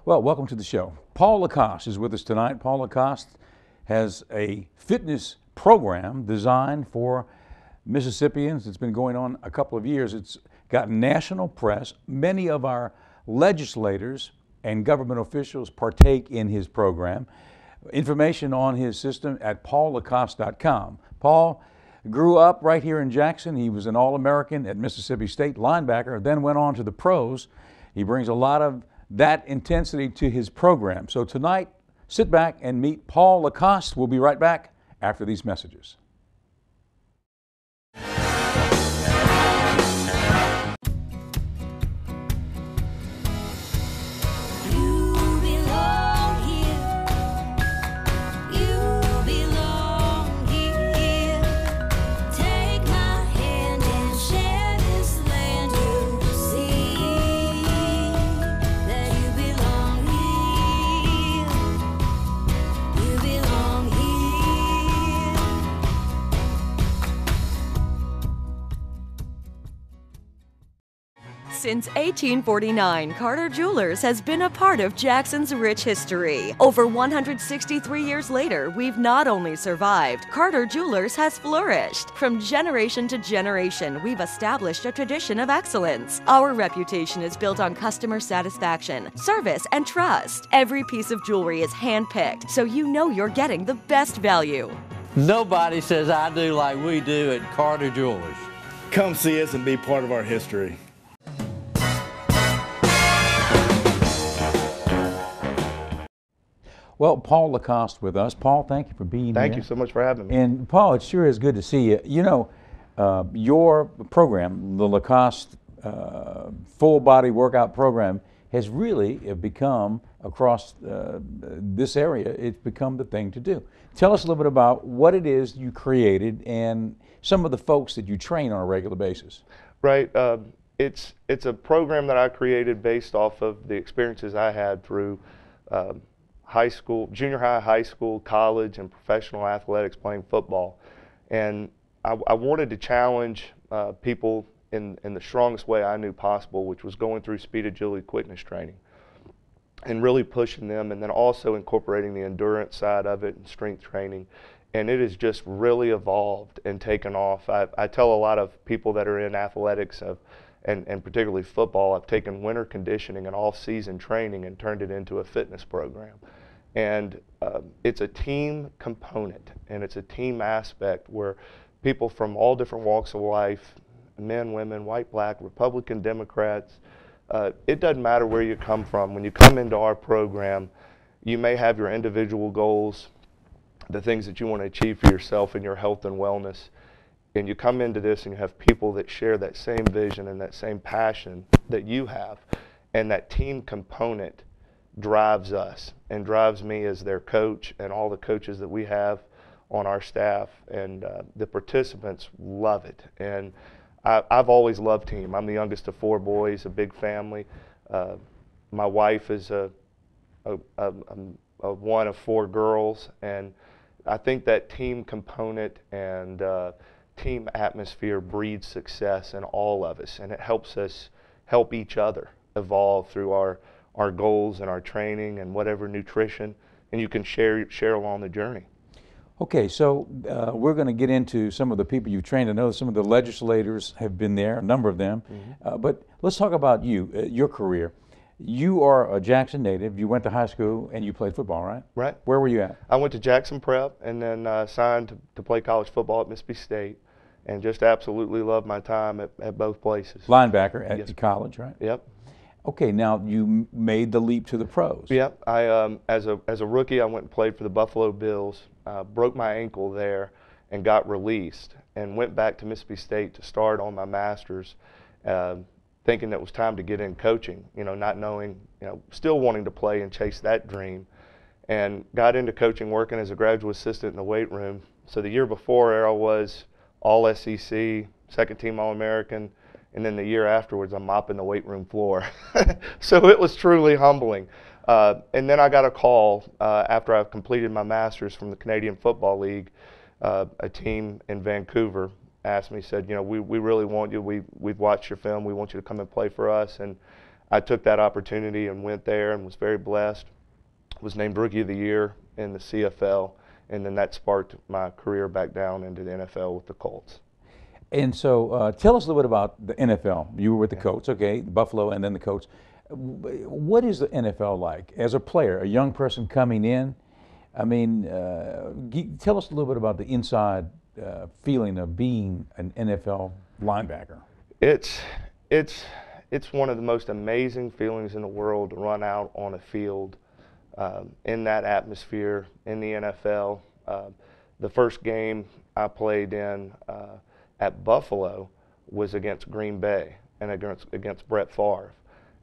Well, welcome to the show. Paul Lacoste is with us tonight. Paul Lacoste has a fitness program designed for Mississippians. It's been going on a couple of years. It's got national press. Many of our legislators and government officials partake in his program. Information on his system at paullacoste.com. Paul grew up right here in Jackson. He was an All-American at Mississippi State, linebacker, then went on to the pros. He brings a lot of that intensity to his program. So tonight, sit back and meet Paul Lacoste. We'll be right back after these messages. Since 1849, Carter Jewelers has been a part of Jackson's rich history. Over 163 years later, we've not only survived, Carter Jewelers has flourished. From generation to generation, we've established a tradition of excellence. Our reputation is built on customer satisfaction, service, and trust. Every piece of jewelry is handpicked, so you know you're getting the best value. Nobody says I do like we do at Carter Jewelers. Come see us and be part of our history. Well, Paul Lacoste with us. Paul, thank you for being here. Thank you so much for having me. And Paul, it sure is good to see you. You know, your program, the Lacoste full body workout program, has really become, across this area, it's become the thing to do. Tell us a little bit about what it is you created and some of the folks that you train on a regular basis. Right. It's a program that I created based off of the experiences I had through high school, junior high school, college, and professional athletics playing football. And I wanted to challenge people in the strongest way I knew possible, which was going through speed, agility, quickness training and really pushing them, and then also incorporating the endurance side of it and strength training. And it has just really evolved and taken off. I tell a lot of people that are in athletics and particularly football, I've taken winter conditioning and off-season training and turned it into a fitness program. And it's a team component, and it's a team aspect where people from all different walks of life, men, women, white, black, Republican, Democrats, it doesn't matter where you come from. When you come into our program, you may have your individual goals, the things that you want to achieve for yourself and your health and wellness. And you come into this and you have people that share that same vision and that same passion that you have. And that team component drives us and drives me as their coach and all the coaches that we have on our staff. And the participants love it. And I've always loved team. I'm the youngest of 4 boys, a big family. My wife is a one of 4 girls. And I think that team component and team atmosphere breeds success in all of us, and it helps us help each other evolve through our goals and our training and whatever nutrition, and you can share along the journey. Okay, so we're going to get into some of the people you've trained. I know some of the legislators have been there, a number of them, but let's talk about you, your career. You are a Jackson native. You went to high school and you played football, right? Right. Where were you at? I went to Jackson Prep and then signed to play college football at Mississippi State, and just absolutely loved my time at both places. Linebacker at Yes. college, right? Yep. Okay, now you made the leap to the pros. Yep. I as a rookie, I went and played for the Buffalo Bills, broke my ankle there, and got released, and went back to Mississippi State to start on my master's. Thinking that it was time to get in coaching, you know, not knowing, you know, still wanting to play and chase that dream, and got into coaching, working as a graduate assistant in the weight room. So the year before, I was all SEC, second team All-American, and then the year afterwards, I'm mopping the weight room floor. So it was truly humbling. And then I got a call after I completed my master's from the Canadian Football League. A team in Vancouver asked me, said, you know, we really want you. We've watched your film. We want you to come and play for us. And I took that opportunity and went there and was very blessed. Was named Rookie of the Year in the CFL, and then that sparked my career back down into the NFL with the Colts. And so tell us a little bit about the NFL. You were with the Colts, okay, Buffalo and then the Colts. What is the NFL like as a player, a young person coming in? I mean, tell us a little bit about the inside feeling of being an NFL linebacker. It's one of the most amazing feelings in the world to run out on a field in that atmosphere in the NFL. The first game I played in at Buffalo was against Green Bay and against Brett Favre.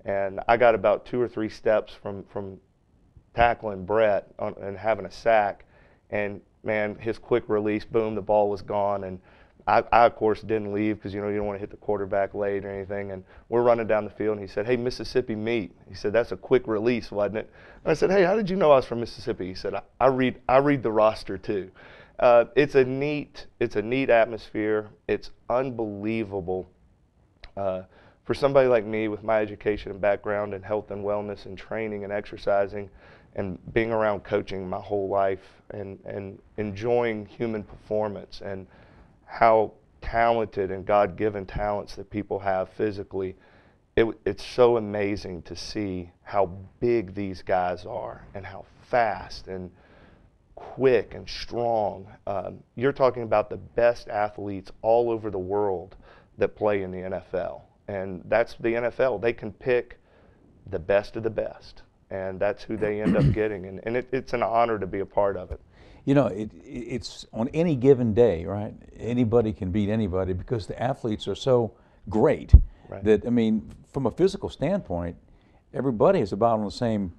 And I got about 2 or 3 steps from tackling Brett and having a sack, and man, his quick release, boom, the ball was gone. And I of course didn't leave because you don't want to hit the quarterback late or anything. And we're running down the field, and he said, "Hey, Mississippi meat." He said, "That's a quick release, wasn't it?" And I said, "Hey, how did you know I was from Mississippi?" He said, I read the roster too." It's a neat atmosphere. It's unbelievable for somebody like me with my education and background in health and wellness and training and exercising and being around coaching my whole life and enjoying human performance and how talented and God-given talents that people have physically. It's so amazing to see how big these guys are and how fast and quick and strong. You're talking about the best athletes all over the world that play in the NFL. And that's the NFL. They can pick the best of the best, and that's who they end up getting. And it's an honor to be a part of it. You know, it's on any given day, right? Anybody can beat anybody because the athletes are so great that, I mean, from a physical standpoint, everybody is about on the same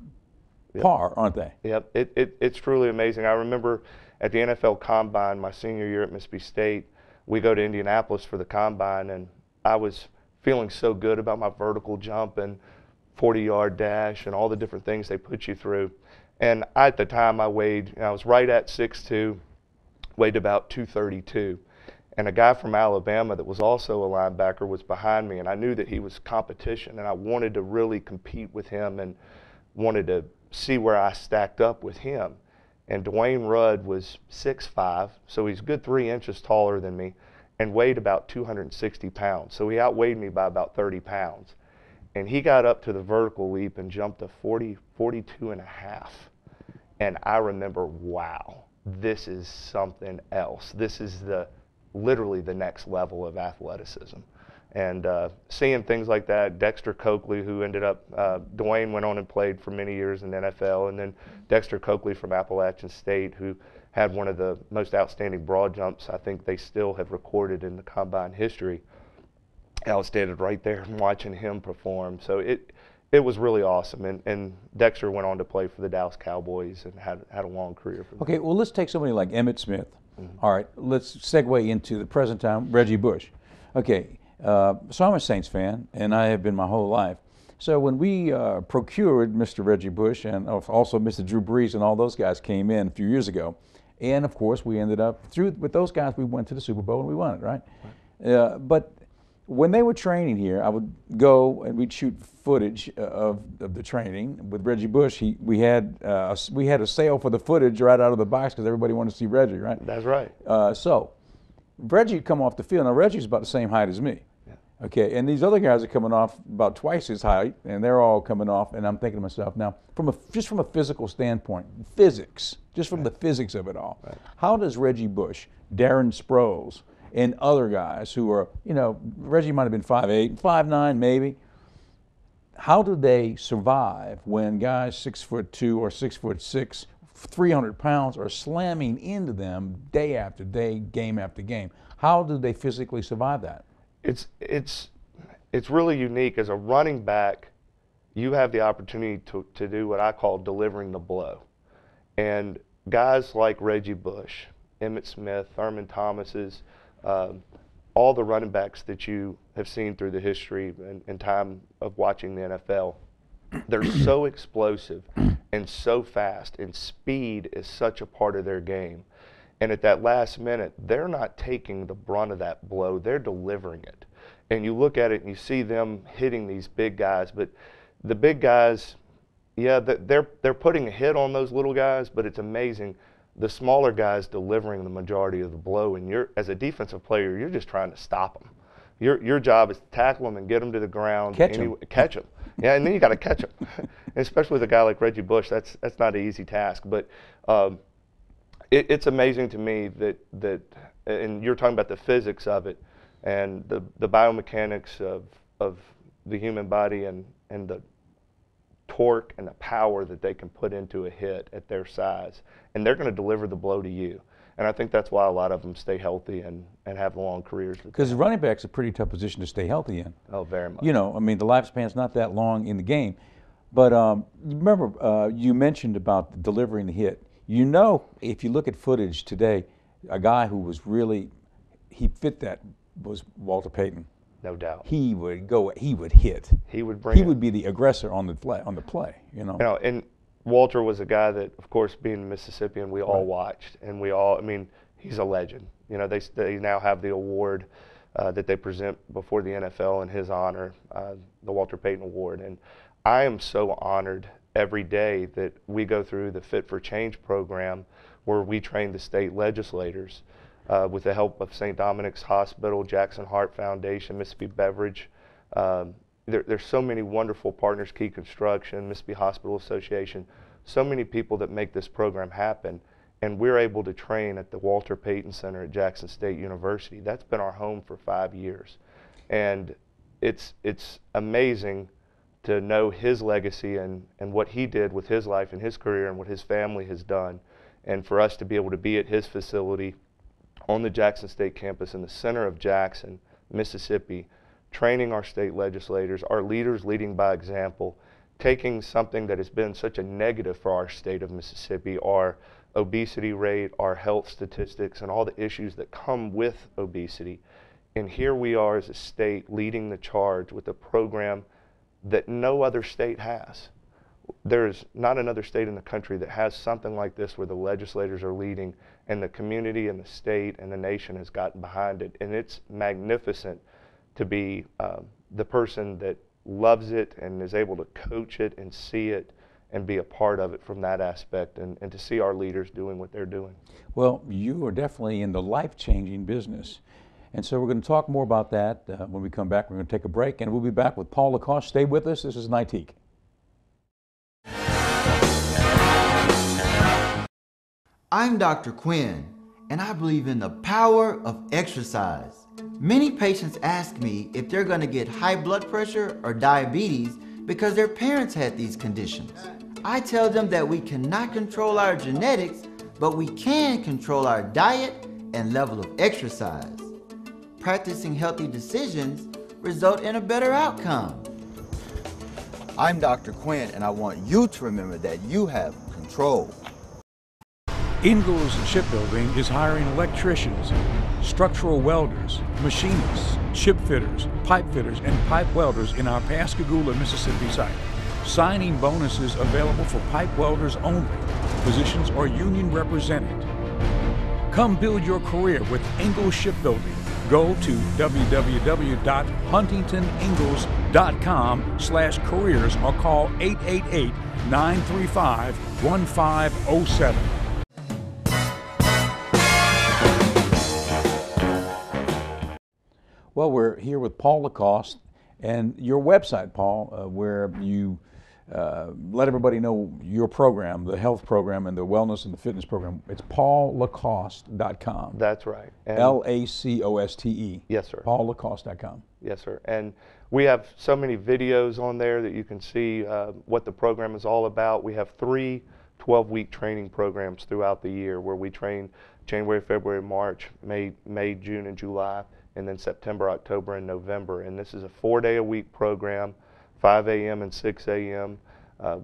par, aren't they? Yep, it's truly amazing. I remember at the NFL Combine, my senior year at Mississippi State, we go to Indianapolis for the Combine, and I was feeling so good about my vertical jump and 40-yard dash and all the different things they put you through. And at the time I was right at 6'2", weighed about 232. And a guy from Alabama that was also a linebacker was behind me, and I knew that he was competition, and I wanted to really compete with him and wanted to see where I stacked up with him. And Dwayne Rudd was 6'5", so he's a good 3 inches taller than me, and weighed about 260 pounds. So he outweighed me by about 30 pounds. And he got up to the vertical leap and jumped a 42 and a half. And I remember, wow, this is something else. This is literally the next level of athleticism. And seeing things like that, Dexter Coakley, who ended up, Dwayne went on and played for many years in the NFL, and then Dexter Coakley from Appalachian State, who had one of the most outstanding broad jumps I think they still have recorded in the Combine history. I was standing right there watching him perform. So it was really awesome. And Dexter went on to play for the Dallas Cowboys and had a long career for them. Okay, well, let's take somebody like Emmitt Smith. All right, let's segue into the present time, Reggie Bush. Okay, so I'm a Saints fan, and I have been my whole life. So when we procured Mr. Reggie Bush and also Mr. Drew Brees and all those guys came in a few years ago, and of course we ended up with those guys, we went to the Super Bowl and we won it, right? But when they were training here, I would go and we'd shoot footage of the training with Reggie Bush. We had a sale for the footage right out of the box because everybody wanted to see Reggie, right? That's right. So Reggie would come off the field. Now Reggie's about the same height as me. Okay, and these other guys are coming off about twice his height, and they're all coming off, and I'm thinking to myself, now, just from a physical standpoint, physics, just from the physics of it all, how does Reggie Bush, Darren Sproles, and other guys who are, Reggie might have been 5'8", 5'9", maybe, how do they survive when guys 6'2" or 6'6", 300 pounds are slamming into them day after day, game after game? How do they physically survive that? It's really unique. As a running back, you have the opportunity to do what I call delivering the blow. And guys like Reggie Bush, Emmitt Smith, Thurman Thomas's, all the running backs that you have seen through the history and time of watching the NFL, they're so explosive and so fast, and speed is such a part of their game. And at that last minute, they're not taking the brunt of that blow, they're delivering it. And you look at it and you see them hitting these big guys, but the big guys, yeah, they're putting a hit on those little guys, but it's amazing. The smaller guys delivering the majority of the blow, and as a defensive player, you're just trying to stop them. Your job is to tackle them and get them to the ground. Catch them. Catch them. Yeah, and then you got to catch them. Especially with a guy like Reggie Bush, that's not an easy task. But it's amazing to me that, and you're talking about the physics of it, and the biomechanics of the human body, and the torque and the power that they can put into a hit at their size, and they're going to deliver the blow to you. And I think that's why a lot of them stay healthy and have long careers. Because running back's a pretty tough position to stay healthy in. Oh, very much. You know, I mean, the lifespan's not that long in the game. But remember, you mentioned about delivering the hit. You know, if you look at footage today, a guy who was really, he fit that was Walter Payton. No doubt. He would go, he would hit. He would bring He would be the aggressor on the play, you know. You know, and Walter was a guy that, of course, being Mississippian, we all watched, and we all, I mean, he's a legend. You know, they now have the award that they present before the NFL in his honor, the Walter Payton Award. And I am so honored every day that we go through the Fit for Change program, where we train the state legislators with the help of St. Dominic's Hospital, Jackson Heart Foundation, Mississippi Beverage. There's so many wonderful partners, Key Construction, Mississippi Hospital Association, so many people that make this program happen, and we're able to train at the Walter Payton Center at Jackson State University. That's been our home for 5 years, and it's amazing to know his legacy and what he did with his life and his career and what his family has done, and for us to be able to be at his facility on the Jackson State campus in the center of Jackson, Mississippi, training our state legislators, our leaders leading by example, taking something that has been such a negative for our state of Mississippi, our obesity rate, our health statistics, and all the issues that come with obesity. And here we are as a state leading the charge with a program that no other state has. There's not another state in the country that has something like this where the legislators are leading and the community and the state and the nation has gotten behind it. And it's magnificent to be the person that loves it and is able to coach it and see it and be a part of it from that aspect, and to see our leaders doing what they're doing. Well, you are definitely in the life-changing business. And so we're going to talk more about that when we come back. We're going to take a break, and we'll be back with Paul Lacoste. Stay with us. This is Nightique. I'm Dr. Quinn, and I believe in the power of exercise. Many patients ask me if they're going to get high blood pressure or diabetes because their parents had these conditions. I tell them that we cannot control our genetics, but we can control our diet and level of exercise. Practicing healthy decisions result in a better outcome. I'm Dr. Quinn, and I want you to remember that you have control. Ingalls Shipbuilding is hiring electricians, structural welders, machinists, ship fitters, pipe fitters, and pipe welders in our Pascagoula, Mississippi site. Signing bonuses available for pipe welders only. Positions are union represented. Come build your career with Ingalls Shipbuilding. Go to www.huntingtoningalls.com/careers or call 888-935-1507. Well, we're here with Paul Lacoste, and your website, Paul, where you let everybody know your program, the health program and the wellness and the fitness program. It's paullacoste.com. That's right. And Lacoste. Yes, sir. paullacoste.com. Yes, sir. And we have so many videos on there that you can see what the program is all about. We have 3 12-week training programs throughout the year where we train January, February, March, May, June, and July, and then September, October, and November. And this is a 4-day-a-week program, 5 a.m. and 6 a.m.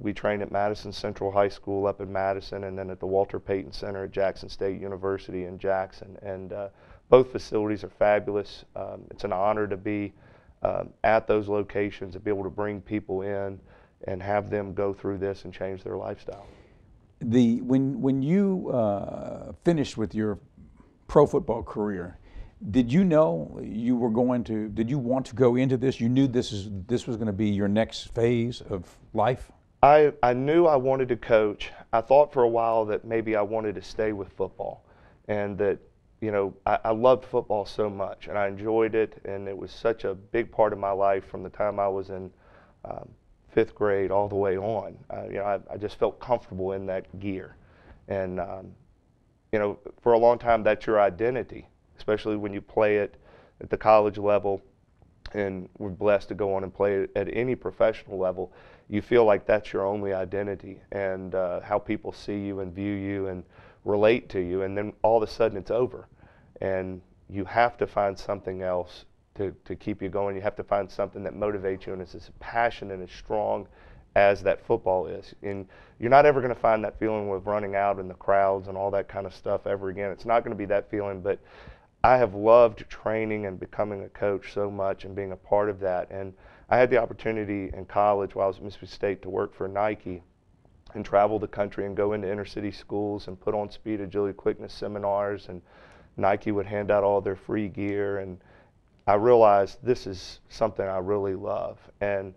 We train at Madison Central High School up in Madison, and then at the Walter Payton Center at Jackson State University in Jackson. And both facilities are fabulous. It's an honor to be at those locations and be able to bring people in and have them go through this and change their lifestyle. When you finished with your pro football career, Did you know you were going to, did you want to go into this? You knew this was going to be your next phase of life? I knew I wanted to coach. I thought for a while that maybe I wanted to stay with football, and that, you know, I loved football so much and I enjoyed it, and it was such a big part of my life from the time I was in 5th grade all the way on. You know, I just felt comfortable in that gear, and you know, for a long time that's your identity, especially when you play it at the college level, and we're blessed to go on and play it at any professional level. You feel like that's your only identity, and how people see you and view you and relate to you, and then all of a sudden it's over, and you have to find something else to keep you going. You have to find something that motivates you and is as passionate and as strong as that football is. And you're not ever going to find that feeling with running out in the crowds and all that kind of stuff ever again. It's not going to be that feeling, but I have loved training and becoming a coach so much and being a part of that. And I had the opportunity in college while I was at Mississippi State to work for Nike and travel the country and go into inner city schools and put on speed, agility, quickness seminars, and Nike would hand out all their free gear, and I realized this is something I really love. And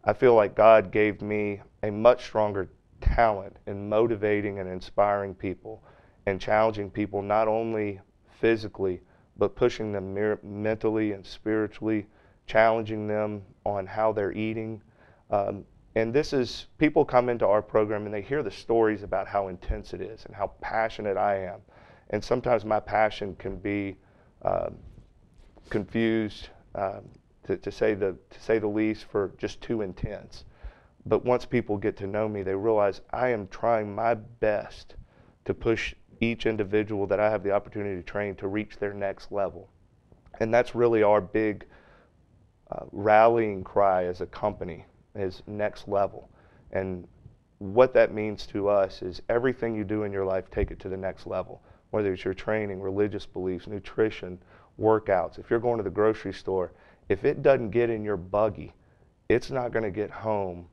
I feel like God gave me a much stronger talent in motivating and inspiring people and challenging people, not only physically, but pushing them mentally and spiritually, challenging them on how they're eating. And this is, people come into our program and they hear the stories about how intense it is and how passionate I am. And sometimes my passion can be confused, to say the least, for just too intense. But once people get to know me, they realize I am trying my best to push each individual that I have the opportunity to train to reach their next level. And that's really our big rallying cry as a company, is next level. And what that means to us is everything you do in your life, take it to the next level. Whether it's your training, religious beliefs, nutrition, workouts. If you're going to the grocery store, if it doesn't get in your buggy, it's not going to get home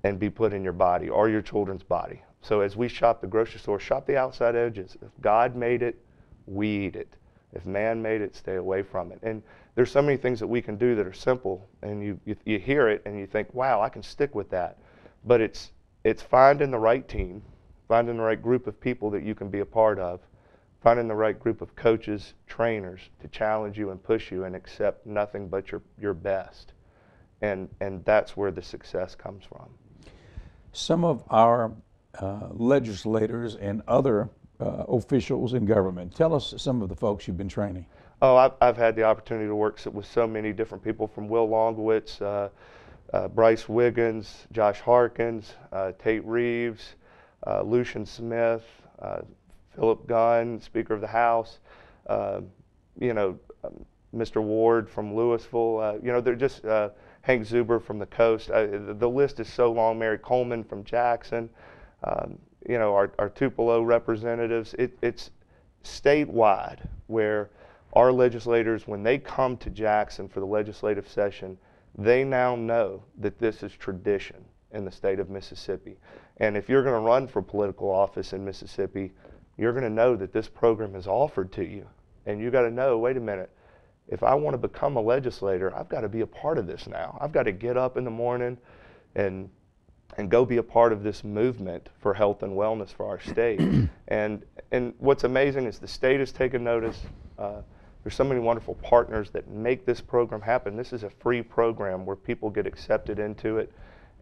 and be put in your body or your children's body. So as we shop the grocery store, shop the outside edges. If God made it, we eat it. If man made it, stay away from it. And there's so many things that we can do that are simple, and you hear it and you think, wow, I can stick with that. But it's finding the right team, finding the right group of people that you can be a part of, finding the right group of coaches, trainers to challenge you and push you and accept nothing but your best. And that's where the success comes from. Some of our legislators and other officials in government, tell us some of the folks you've been training. Oh, I've had the opportunity to work with so many different people, from Will Longowitz, Bryce Wiggins, Josh Harkins, Tate Reeves, Lucian Smith, Philip Gunn, Speaker of the House, you know, Mr. Ward from Louisville, you know, they're just, Hank Zuber from the coast. The list is so long. Mary Coleman from Jackson, you know, our Tupelo representatives. It's statewide, where our legislators, when they come to Jackson for the legislative session, they now know that this is tradition in the state of Mississippi. And if you're going to run for political office in Mississippi, you're going to know that this program is offered to you. And you got to know, wait a minute, if I want to become a legislator, I've got to be a part of this now. I've got to get up in the morning and go be a part of this movement for health and wellness for our state. And what's amazing is the state has taken notice. There's so many wonderful partners that make this program happen. This is a free program where people get accepted into it,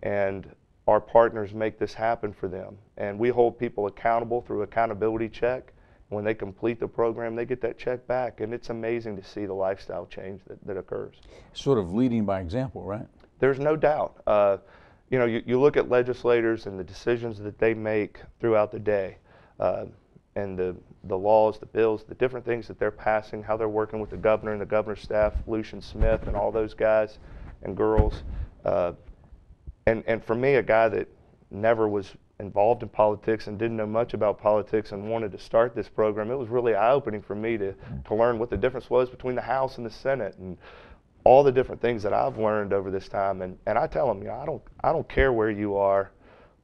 and our partners make this happen for them. And we hold people accountable through accountability check. When they complete the program, they get that check back, and it's amazing to see the lifestyle change that occurs. Sort of leading by example, right? There's no doubt. You know, you look at legislators and the decisions that they make throughout the day, and the laws, the bills, the different things that they're passing, how they're working with the governor and the governor's staff, Lucian Smith and all those guys and girls. And for me, a guy that never was involved in politics and didn't know much about politics and wanted to start this program, it was really eye-opening for me to learn what the difference was between the House and the Senate, and all the different things that I've learned over this time. And I tell them, you know, I don't care where you are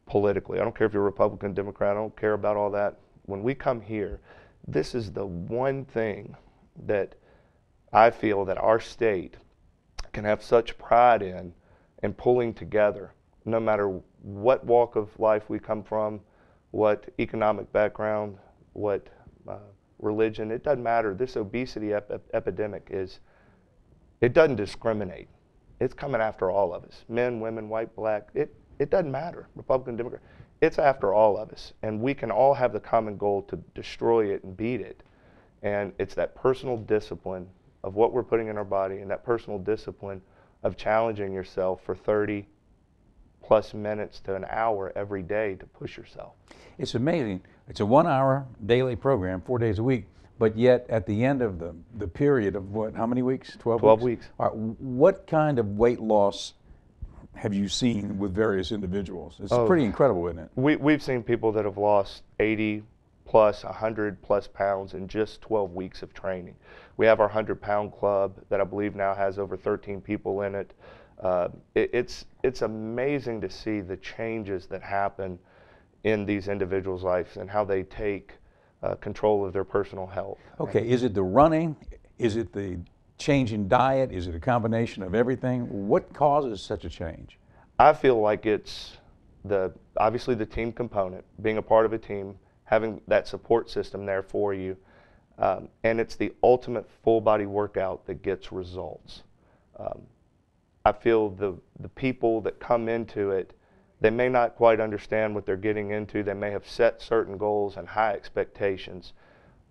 politically. I don't care if you're Republican, Democrat. I don't care about all that. When we come here, this is the one thing that I feel that our state can have such pride in pulling together, no matter what walk of life we come from, what economic background, what religion, it doesn't matter. This obesity epidemic it doesn't discriminate. It's coming after all of us, men, women, white, black. It doesn't matter, Republican, Democrat. It's after all of us, and we can all have the common goal to destroy it and beat it. And it's that personal discipline of what we're putting in our body, and that personal discipline of challenging yourself for 30 plus minutes to an hour every day to push yourself. It's amazing. It's a 1 hour daily program, 4 days a week, but yet at the end of the period of what, how many weeks? 12 weeks. All right, what kind of weight loss have you seen with various individuals? It's pretty incredible, isn't it? We've seen people that have lost 80 plus, 100 plus pounds in just 12 weeks of training. We have our 100-pound club that I believe now has over 13 people in it. It's amazing to see the changes that happen in these individuals' lives and how they take control of their personal health. Okay, is it the running? Is it the change in diet? Is it a combination of everything? What causes such a change? I feel like it's obviously the team component, being a part of a team, having that support system there for you, and it's the ultimate full body workout that gets results. I feel the people that come into it, they may not quite understand what they're getting into. They may have set certain goals and high expectations,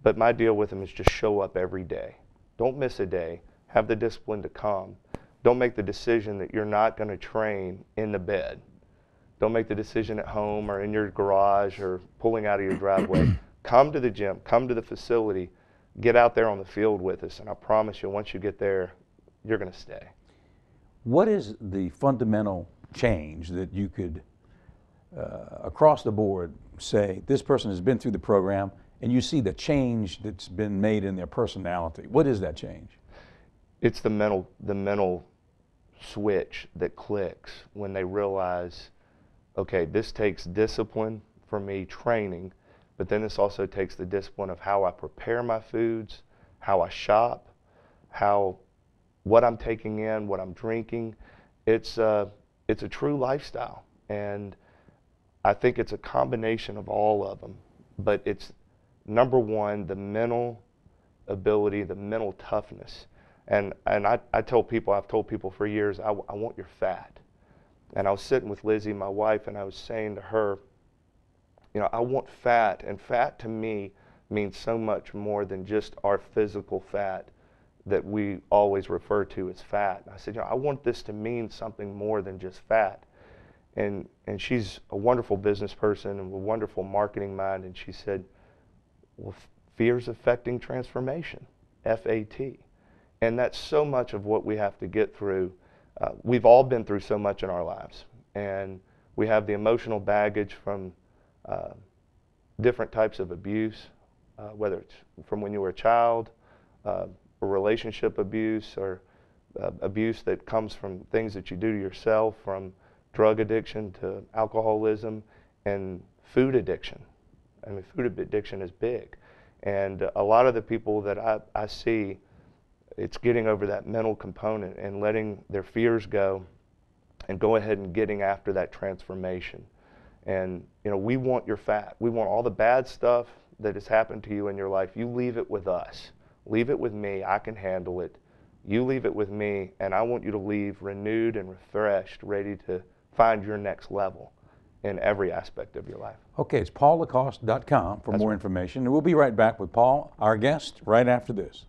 but my deal with them is just show up every day. Don't miss a day. Have the discipline to come. Don't make the decision that you're not going to train in the bed. Don't make the decision at home or in your garage or pulling out of your driveway. Come to the gym. Come to the facility. Get out there on the field with us, and I promise you, once you get there, you're going to stay. What is the fundamental change that you could, across the board, say this person has been through the program and you see the change that's been made in their personality? What is that change? It's the mental switch that clicks when they realize, okay, this takes discipline for me, training, but then this also takes the discipline of how I prepare my foods, how I shop, what I'm taking in, what I'm drinking. It's a true lifestyle, and I think it's a combination of all of them, but it's number one, the mental ability, the mental toughness. And I tell people, I've told people for years, I want your fat. And I was sitting with Lizzie, my wife, and I was saying to her, you know, I want fat, and fat to me means so much more than just our physical fat that we always refer to as fat. And I said, you know, I want this to mean something more than just fat. And she's a wonderful business person and a wonderful marketing mind, and she said, well, fear's affecting transformation, F-A-T. And that's so much of what we have to get through. We've all been through so much in our lives, and we have the emotional baggage from different types of abuse, whether it's from when you were a child, or relationship abuse, or abuse that comes from things that you do to yourself, from drug addiction to alcoholism and food addiction. I mean, food addiction is big. And a lot of the people that I see, it's getting over that mental component and letting their fears go and go ahead and getting after that transformation. And, you know, we want your fat. We want all the bad stuff that has happened to you in your life. You leave it with us. Leave it with me. I can handle it. You leave it with me, and I want you to leave renewed and refreshed, ready to find your next level in every aspect of your life. Okay, it's paullacoste.com for more information. And we'll be right back with Paul, our guest, right after this.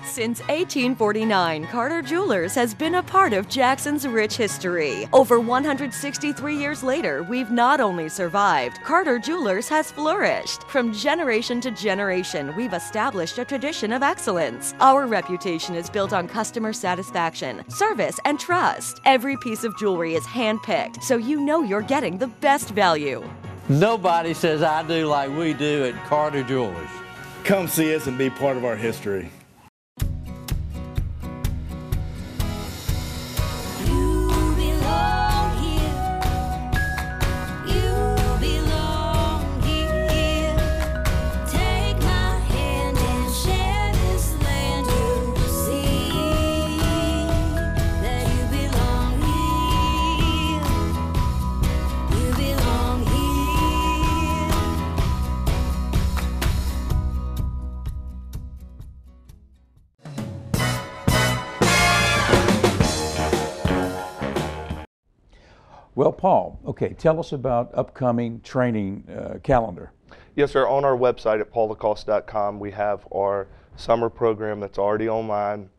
Since 1849, Carter Jewelers has been a part of Jackson's rich history. Over 163 years later, we've not only survived, Carter Jewelers has flourished. From generation to generation, we've established a tradition of excellence. Our reputation is built on customer satisfaction, service, and trust. Every piece of jewelry is handpicked, so you know you're getting the best value. Nobody says I do like we do at Carter Jewelers. Come see us and be part of our history. Take Well, Paul, okay, tell us about upcoming training calendar. Yes, sir. On our website at paullacoste.com, we have our summer program that's already online,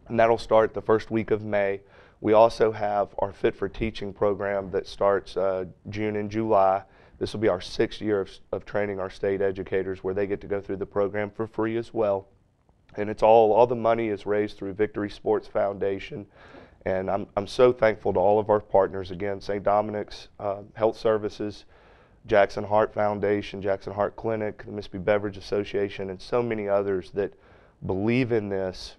and that'll start the first week of May. We also have our Fit for Teaching program that starts June and July. This will be our 6th year of training our state educators, where they get to go through the program for free as well. And it's all the money is raised through Victory Sports Foundation. And I'm so thankful to all of our partners, again, St. Dominic's Health Services, Jackson Heart Foundation, Jackson Heart Clinic, the Mississippi Beverage Association, and so many others that believe in this.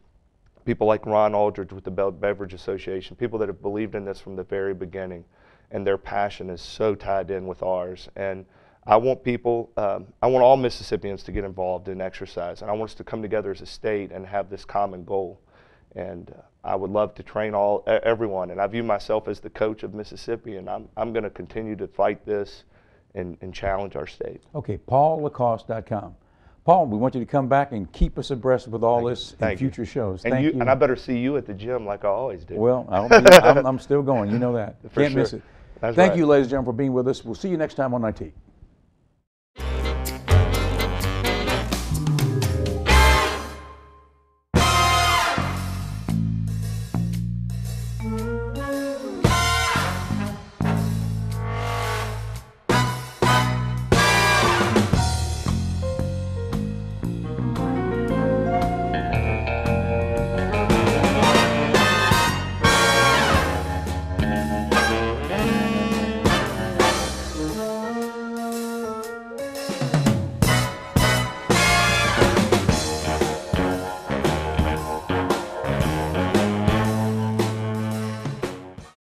People like Ron Aldridge with the Beverage Association, people that have believed in this from the very beginning, and their passion is so tied in with ours. And I want people, I want all Mississippians to get involved in exercise, and I want us to come together as a state and have this common goal. And I would love to train everyone, and I view myself as the coach of Mississippi, and I'm going to continue to fight this and challenge our state. Okay, paullacoste.com. Paul, we want you to come back and keep us abreast with all this in future shows. And Thank you. And I better see you at the gym like I always do. Well, I'm still going. You know that. For Can't sure. miss it. That's Thank right. you, ladies and gentlemen, for being with us. We'll see you next time on Nightique.